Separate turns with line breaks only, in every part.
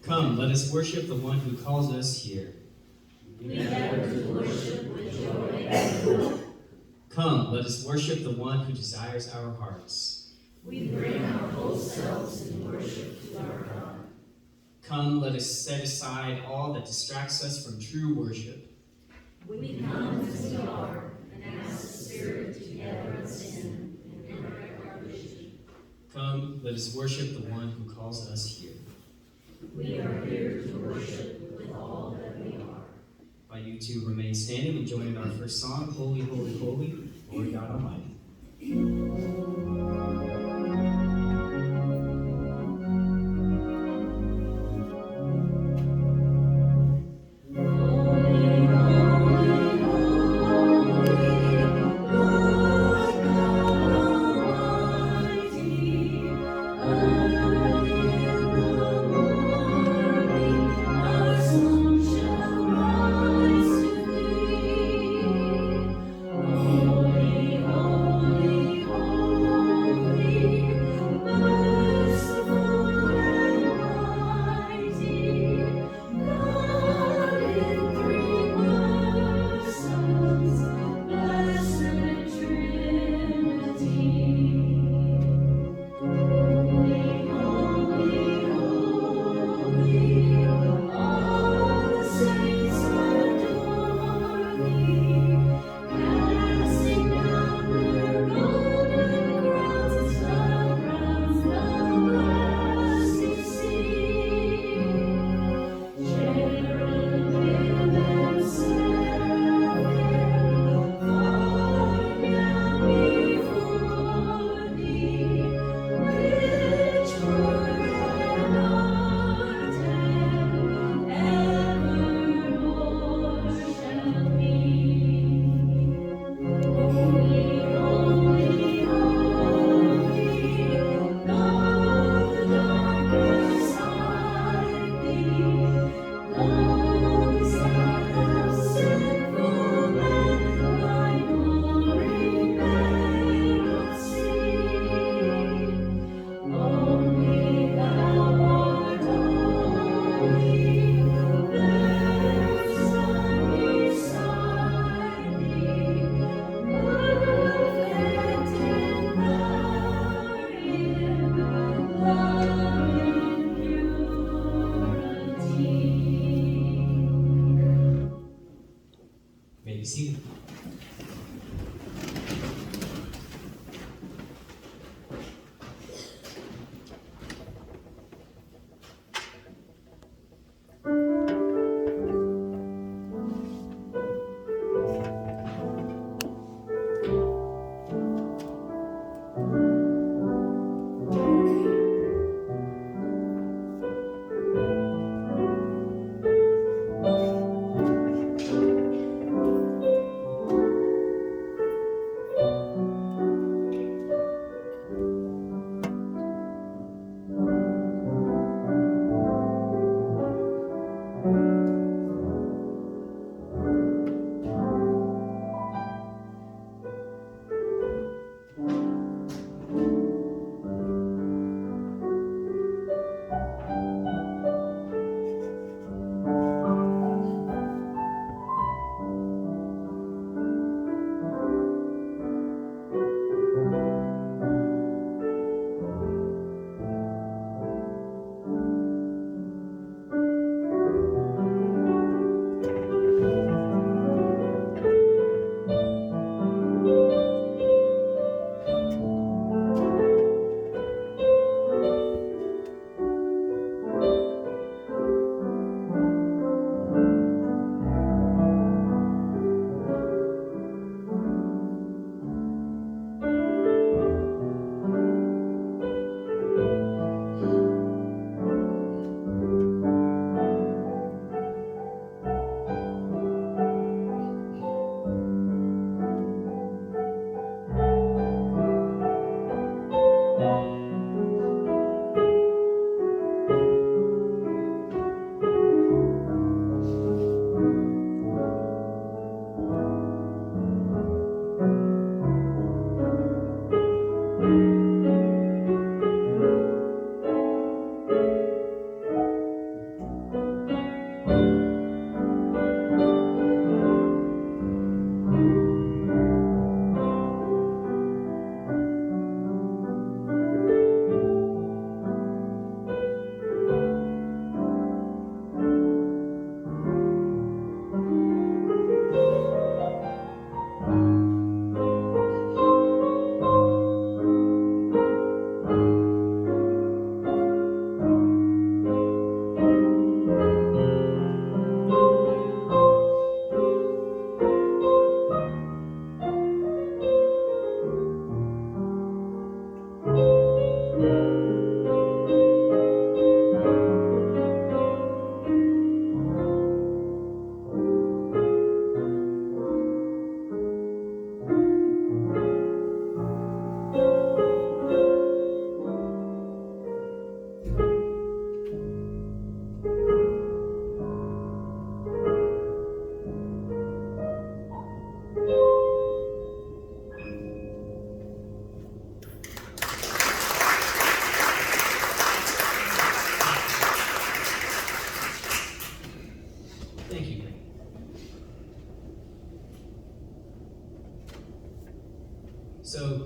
Come, let us worship the one who calls us here.
We gather to worship with joy and hope.
Come, let us worship the one who desires our hearts.
We bring our whole selves in worship to our God.
Come, let us set aside all that distracts us from true worship.
We come as we are and ask the Spirit to gather us in and direct our vision.
Come, let us worship the one who calls us here.
We are here to worship with all that we are.
By you two remain standing and join in our first song, Holy, Holy, Holy, Lord God Almighty.
Holy, holy, holy.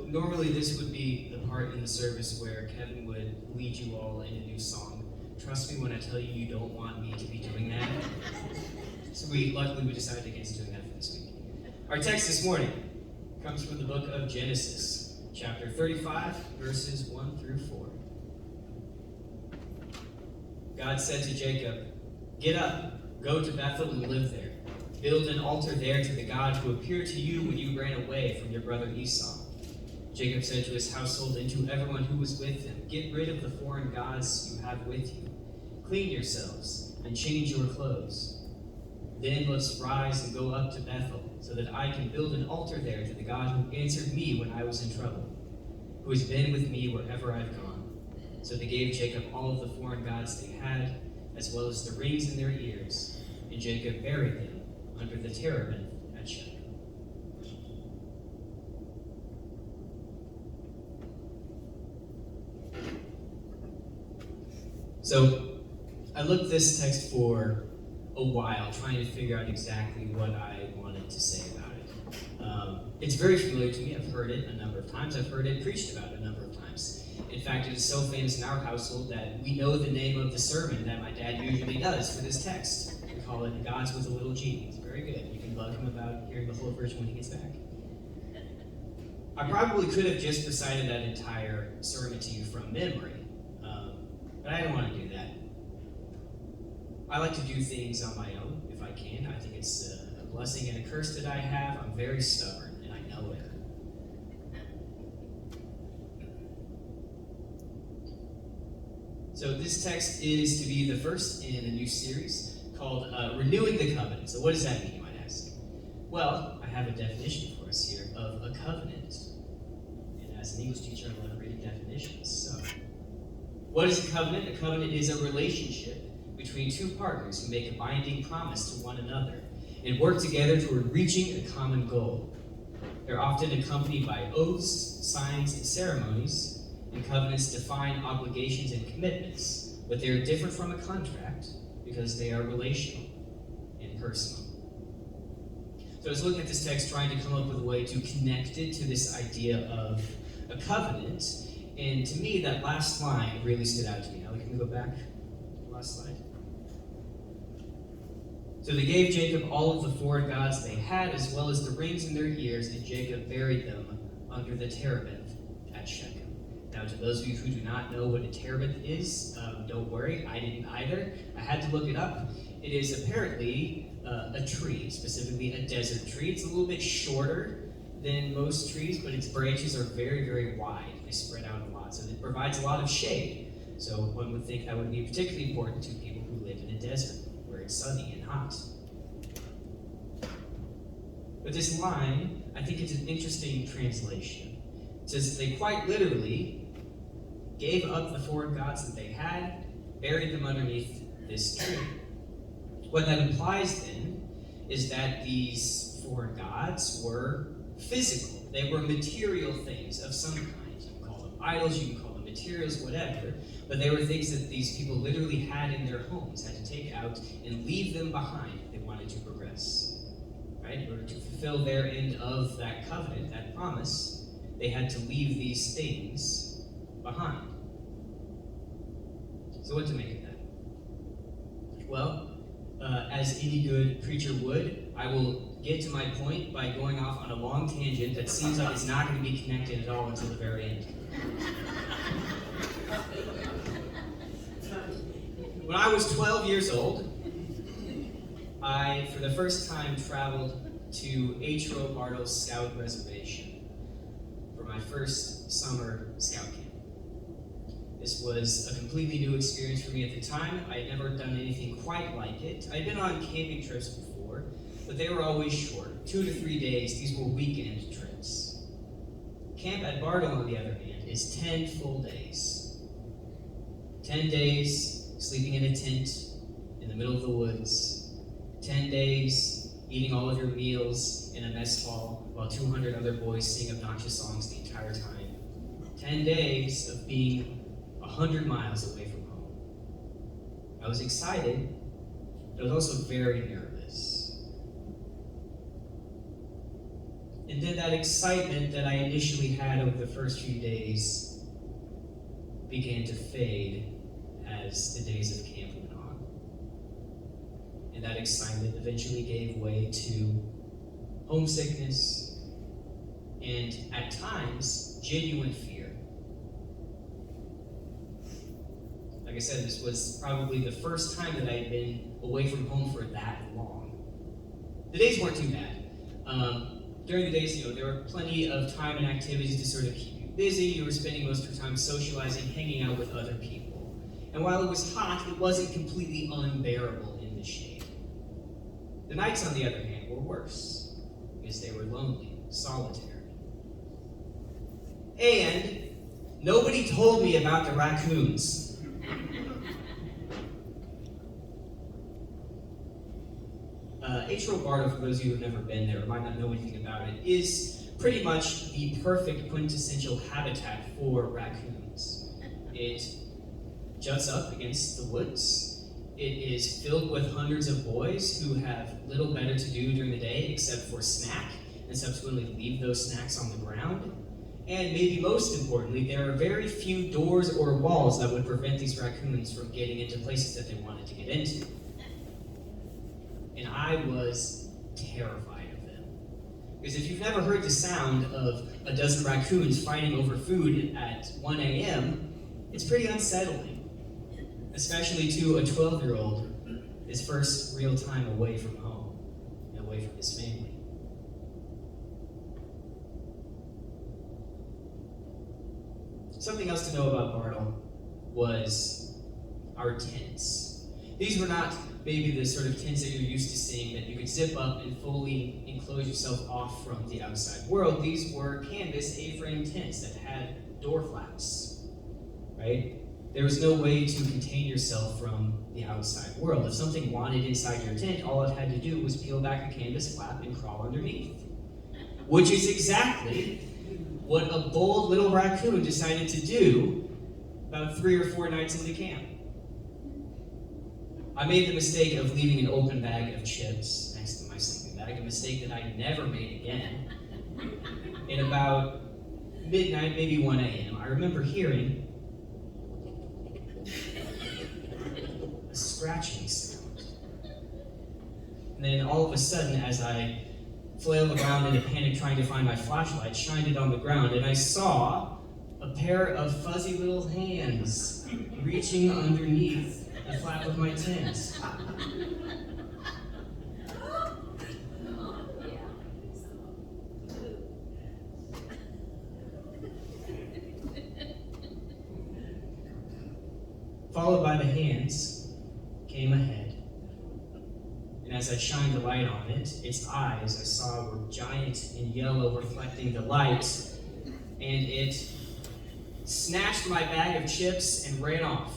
normally this would be the part in the service where Kevin would lead you all in a new song. Trust me when I tell you, you don't want me to be doing that. So luckily we decided against doing that for this week. Our text this morning comes from the book of Genesis, chapter 35, verses 1 through 4. God said to Jacob, "Get up, go to Bethel and live there. Build an altar there to the God who appeared to you when you ran away from your brother Esau." Jacob said to his household and to everyone who was with him, "Get rid of the foreign gods you have with you. Clean yourselves and change your clothes. Then let's rise and go up to Bethel, so that I can build an altar there to the God who answered me when I was in trouble, who has been with me wherever I've gone." So they gave Jacob all of the foreign gods they had, as well as the rings in their ears, and Jacob buried them under the terebinth at Shechem. So I looked this text for a while, trying to figure out exactly what I wanted to say about it. It's very familiar to me. I've heard it a number of times. I've heard it preached about a number of times. In fact, it is so famous in our household that we know the name of the sermon that my dad usually does for this text. We call it God's with a Little G. It's very good. You can bug him about hearing the whole version when he gets back. I probably could have just recited that entire sermon to you from memory, but I didn't want to do that. I like to do things on my own, if I can. I think it's a blessing and a curse that I have. I'm very stubborn, and I know it. So this text is to be the first in a new series called Renewing the Covenant. So what does that mean, you might ask? Well, I have a definition for us here of a covenant. And as an English teacher, I love reading definitions. So what is a covenant? A covenant is a relationship between two partners who make a binding promise to one another and work together toward reaching a common goal. They're often accompanied by oaths, signs, and ceremonies, and covenants define obligations and commitments, but they are different from a contract because they are relational and personal. So I was looking at this text trying to come up with a way to connect it to this idea of a covenant, and to me that last line really stood out to me. Now can we go back to the last slide? So they gave Jacob all of the foreign gods they had, as well as the rings in their ears, and Jacob buried them under the terebinth at Shechem. Now, to those of you who do not know what a terebinth is, don't worry, I didn't either. I had to look it up. It is apparently a tree, specifically a desert tree. It's a little bit shorter than most trees, but its branches are very, very wide. They spread out a lot, so it provides a lot of shade. So one would think that would be particularly important to people who live in a desert, where it's sunny and hot. But this line, I think it's an interesting translation. It says they quite literally gave up the foreign gods that they had, buried them underneath this tree. What that implies then is that these foreign gods were physical. They were material things of some kind. You can call them idols, you can call them materials, whatever. But they were things that these people literally had in their homes, had to take out and leave them behind if they wanted to progress. Right? In order to fulfill their end of that covenant, that promise, they had to leave these things behind. So what to make of that? Well, as any good preacher would, I will get to my point by going off on a long tangent that seems like it's not going to be connected at all until the very end. When I was 12 years old, I, for the first time, traveled to H.R.O. Bartle's Scout Reservation for my first summer scout camp. This was a completely new experience for me at the time. I had never done anything quite like it. I'd been on camping trips before, but they were always short, 2 to 3 days. These were weekend trips. Camp at Bartle, on the other hand, is 10 full days. 10 days sleeping in a tent in the middle of the woods. 10 days eating all of your meals in a mess hall while 200 other boys sing obnoxious songs the entire time. 10 days of being 100 miles away from home. I was excited, but I was also very nervous. And And then that excitement that I initially had over the first few days began to fade as the days of camp went on. And that excitement eventually gave way to homesickness and, at times, genuine fear. Like I said, this was probably the first time that I had been away from home for that long. The days weren't too bad. During the days, there were plenty of time and activities to sort of keep you busy. You were spending most of your time socializing, hanging out with other people. And while it was hot, it wasn't completely unbearable in the shade. The nights, on the other hand, were worse, because they were lonely, solitary. And nobody told me about the raccoons. H. Bardo, for those of you who have never been there or might not know anything about it, is pretty much the perfect quintessential habitat for raccoons. It juts up against the woods. It is filled with hundreds of boys who have little better to do during the day except for snack, and subsequently leave those snacks on the ground. And maybe most importantly, there are very few doors or walls that would prevent these raccoons from getting into places that they wanted to get into. And I was terrified of them. Because if you've never heard the sound of a dozen raccoons fighting over food at 1 a.m., it's pretty unsettling. Especially to a 12-year-old, his first real time away from home and away from his family. Something else to know about Bartle was our tents. These were not maybe the sort of tents that you're used to seeing that you could zip up and fully enclose yourself off from the outside world. These were canvas A-frame tents that had door flaps, right? There was no way to contain yourself from the outside world. If something wanted inside your tent, all it had to do was peel back a canvas flap and crawl underneath. Which is exactly what a bold little raccoon decided to do about 3 or 4 nights into camp. I made the mistake of leaving an open bag of chips next to my sleeping bag, a mistake that I never made again. In about midnight, maybe 1 a.m., I remember hearing a scratching sound. And then all of a sudden, as I flailed around in a panic trying to find my flashlight, shined it on the ground, and I saw a pair of fuzzy little hands reaching underneath the flap of my tent. Followed by the hands came a head. And as I shined the light on it, its eyes I saw were giant and yellow, reflecting the light, and it snatched my bag of chips and ran off.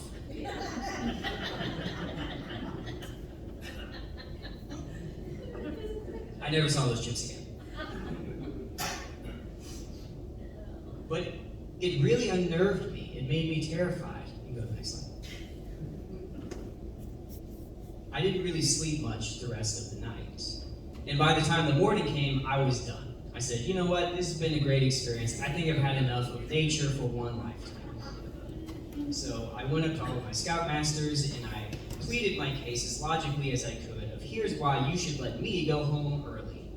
I never saw those chips again. But it really unnerved me. It made me terrified. You can go to the next slide. I didn't really sleep much the rest of the night. And by the time the morning came, I was done. I said, you know what, this has been a great experience. I think I've had enough of nature for one lifetime. So I went up to all of my scoutmasters and I pleaded my case as logically as I could of here's why you should let me go home early.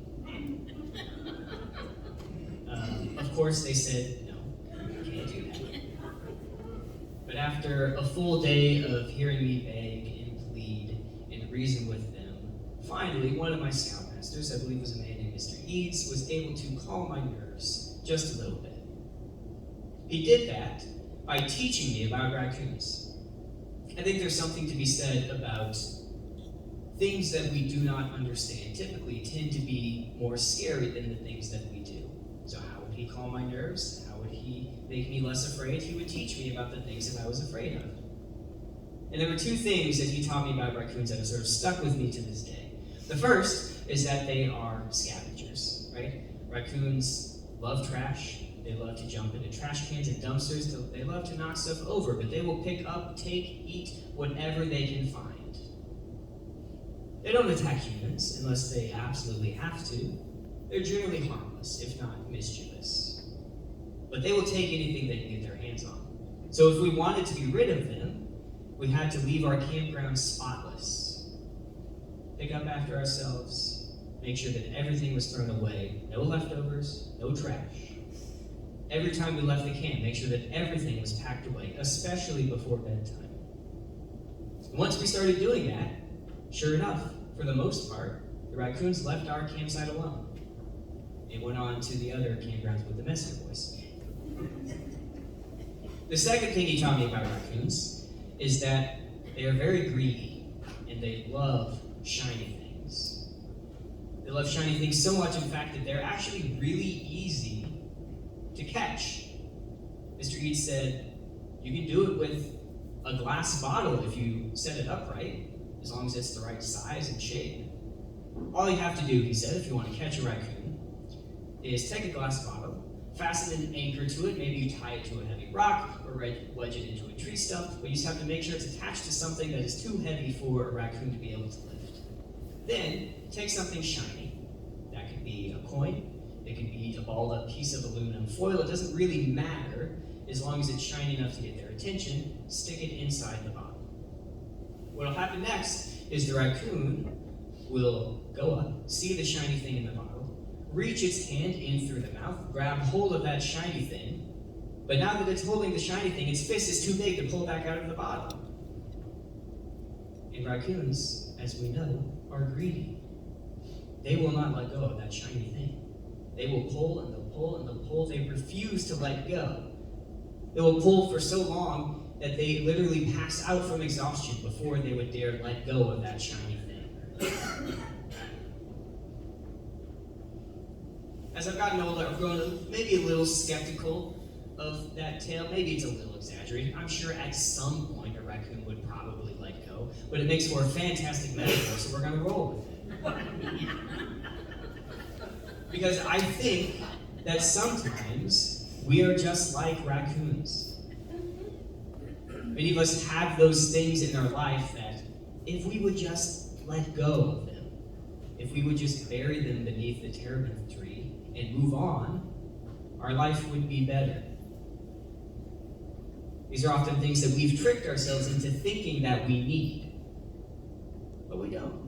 Of course they said, no, you can't do that. But after a full day of hearing me beg and plead and reason with them, finally one of my scoutmasters, I believe was a man named Mr. Eads, was able to calm my nerves just a little bit. He did that by teaching me about raccoons. I think there's something to be said about things that we do not understand typically tend to be more scary than the things that we do. So how would he calm my nerves? How would he make me less afraid? He would teach me about the things that I was afraid of. And there were 2 things that he taught me about raccoons that have sort of stuck with me to this day. The first is that they are scavengers, right? Raccoons love trash. They love to jump into trash cans and dumpsters. They love to knock stuff over, but they will pick up, take, eat whatever they can find. They don't attack humans unless they absolutely have to. They're generally harmless, if not mischievous. But they will take anything they can get their hands on. So if we wanted to be rid of them, we had to leave our campground spotless. Pick up after ourselves, make sure that everything was thrown away, no leftovers, no trash. Every time we left the camp, make sure that everything was packed away, especially before bedtime. And once we started doing that, sure enough, for the most part, the raccoons left our campsite alone. They went on to the other campgrounds with the Messer boys. The second thing he taught me about raccoons is that they are very greedy and they love shiny things. They love shiny things so much, in fact, that they're actually really easy to catch. Mr. Eads said, you can do it with a glass bottle if you set it up right, as long as it's the right size and shape. All you have to do, he said, if you want to catch a raccoon, is take a glass bottle, fasten an anchor to it, maybe you tie it to a heavy rock or wedge it into a tree stump, but you just have to make sure it's attached to something that is too heavy for a raccoon to be able to lift. Then, take something shiny. That could be a coin, it could be a balled up piece of aluminum foil, it doesn't really matter, as long as it's shiny enough to get their attention, stick it inside the bottle. What'll happen next is the raccoon will go up, see the shiny thing in the bottle, reach its hand in through the mouth, grab hold of that shiny thing, but now that it's holding the shiny thing, its fist is too big to pull back out of the bottle. And raccoons, as we know, are greedy. They will not let go of that shiny thing. They will pull and they'll pull and they'll pull. They refuse to let go. They will pull for so long that they literally pass out from exhaustion before they would dare let go of that shiny thing. As I've gotten older, I've grown maybe a little skeptical of that tale. Maybe it's a little exaggerated. I'm sure at some point a raccoon would probably let go, but it makes for a fantastic metaphor, so we're going to roll with it. Because I think that sometimes we are just like raccoons. Many of us have those things in our life that if we would just let go of them, if we would just bury them beneath the terebinth tree and move on, our life would be better. These are often things that we've tricked ourselves into thinking that we need, but we don't.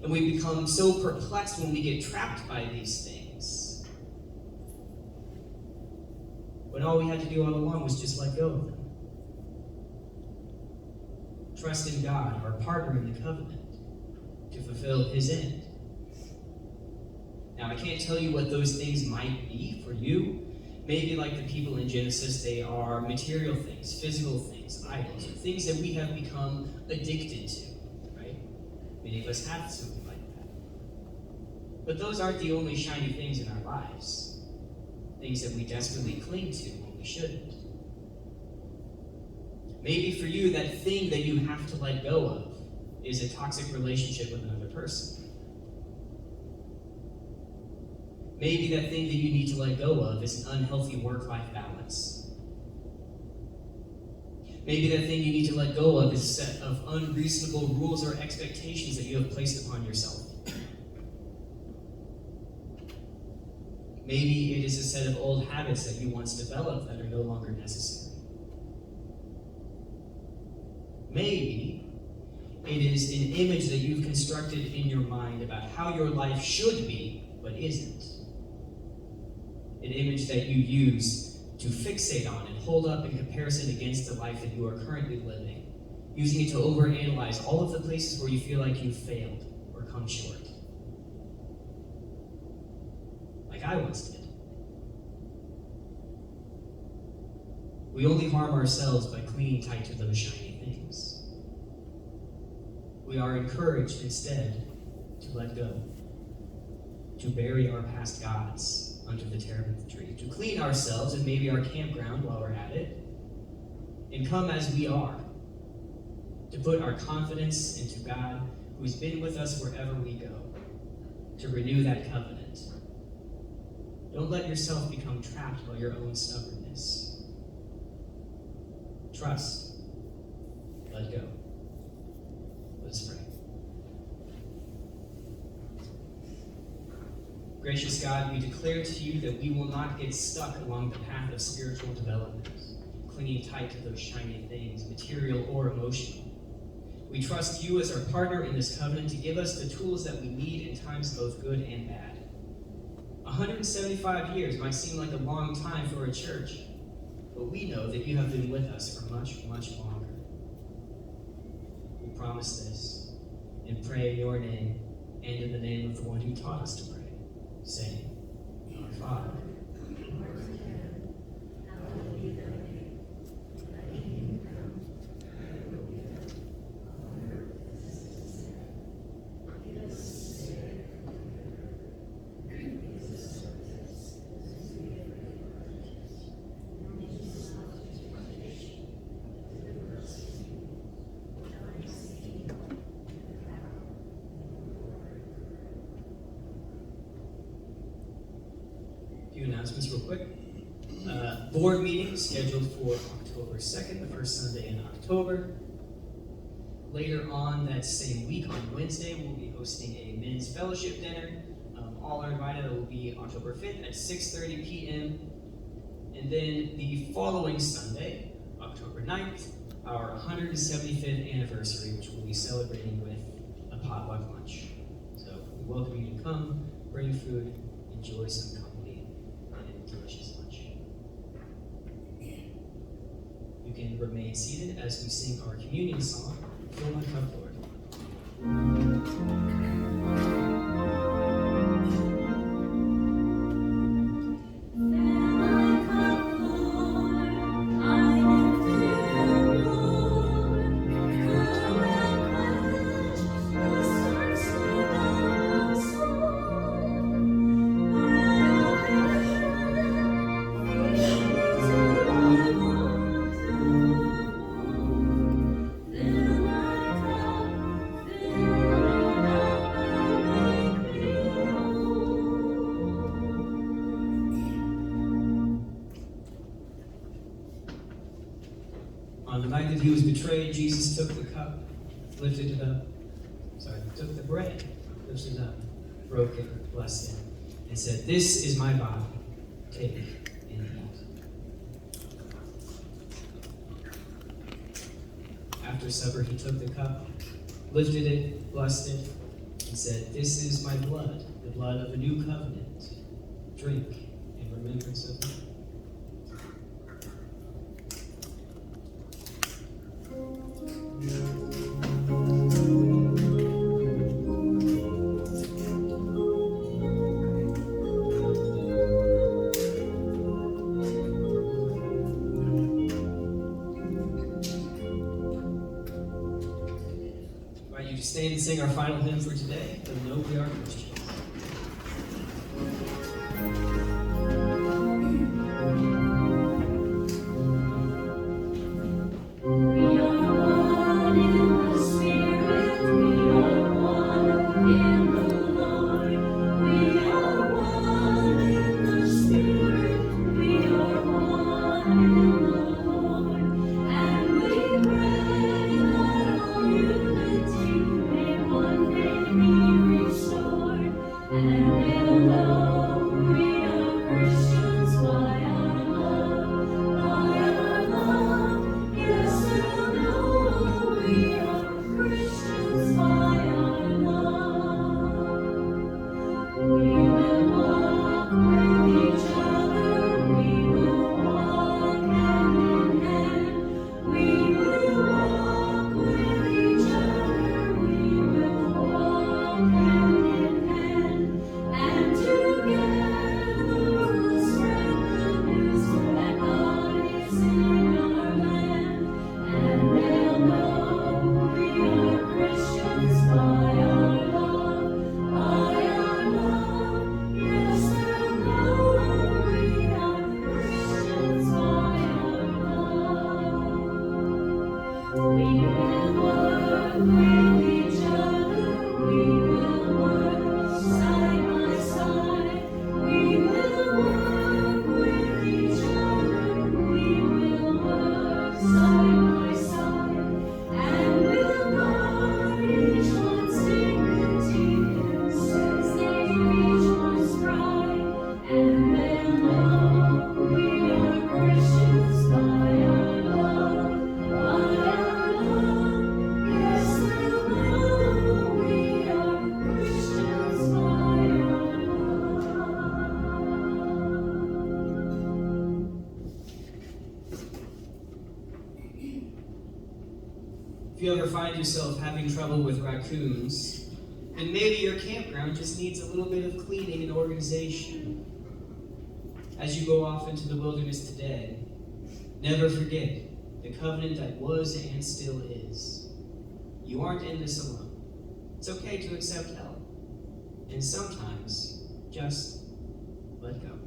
And we become so perplexed when we get trapped by these things, when all we had to do all along was just let go of them. Trust in God, our partner in the covenant, to fulfill his end. Now, I can't tell you what those things might be for you. Maybe like the people in Genesis, they are material things, physical things, idols, or things that we have become addicted to, right? Many of us have something like that. But those aren't the only shiny things in our lives. Things that we desperately cling to when we shouldn't. Maybe for you, that thing that you have to let go of is a toxic relationship with another person. Maybe that thing that you need to let go of is an unhealthy work-life balance. Maybe that thing you need to let go of is a set of unreasonable rules or expectations that you have placed upon yourself. Maybe it is a set of old habits that you once developed that are no longer necessary. Maybe it is an image that you've constructed in your mind about how your life should be, but isn't. An image that you use to fixate on and hold up in comparison against the life that you are currently living, using it to overanalyze all of the places where you feel like you've failed or come short. Like I once did. We only harm ourselves by clinging tight to those shiny things. We are encouraged instead to let go, to bury our past gods under the terebinth tree, to clean ourselves and maybe our campground while we're at it, and come as we are, to put our confidence into God, who's been with us wherever we go, to renew that covenant. Don't let yourself become trapped by your own stubbornness. Trust. Let go. Let's pray. Gracious God, we declare to you that we will not get stuck along the path of spiritual development, clinging tight to those shiny things, material or emotional. We trust you as our partner in this covenant to give us the tools that we need in times both good and bad. 175 years might seem like a long time for a church, but we know that you have been with us for much, much longer. We promise this and pray in your name and in the name of the one who taught us to pray, saying, Our Father,
who art in heaven, hallowed be thy name. Thy kingdom come, thy will be done, on earth as it is in heaven. Give us this day our daily bread, and forgive us our debts, as we forgive our debtors. And lead us not into temptation, but deliver us from evil. For thine is the kingdom, and the power, and the glory forever.
a few announcements real quick. Board meeting scheduled for October 2nd, the first Sunday in October. Later on that same week, on Wednesday, we'll be hosting a men's fellowship dinner. All are invited. It will be October 5th at 6:30 p.m. And then the following Sunday, October 9th, our 175th anniversary, which we'll be celebrating with a potluck lunch. So we welcome you to come, bring food, enjoy some company, and a delicious lunch. You can remain seated as we sing our communion song, Fill My Cup, Lord. On the night that he was betrayed, Jesus took the cup, took the bread, lifted it up, broke it, blessed it, and said, "This is my body. Take and eat." After supper, he took the cup, lifted it, blessed it, and said, "This is my blood, the blood of a new covenant. Drink in remembrance of me." Stand and sing our final hymn for today, "O Know We Are Christians."
We are one in the Spirit, we are one in the Lord. We are one in the Spirit, we are one in the Lord. And we pray that our unity may one day be restored, and in love
find yourself having trouble with raccoons, then maybe your campground just needs a little bit of cleaning and organization. As you go off into the wilderness today, never forget the covenant that was and still is. You aren't in this alone. It's okay to accept help. And sometimes, just let go.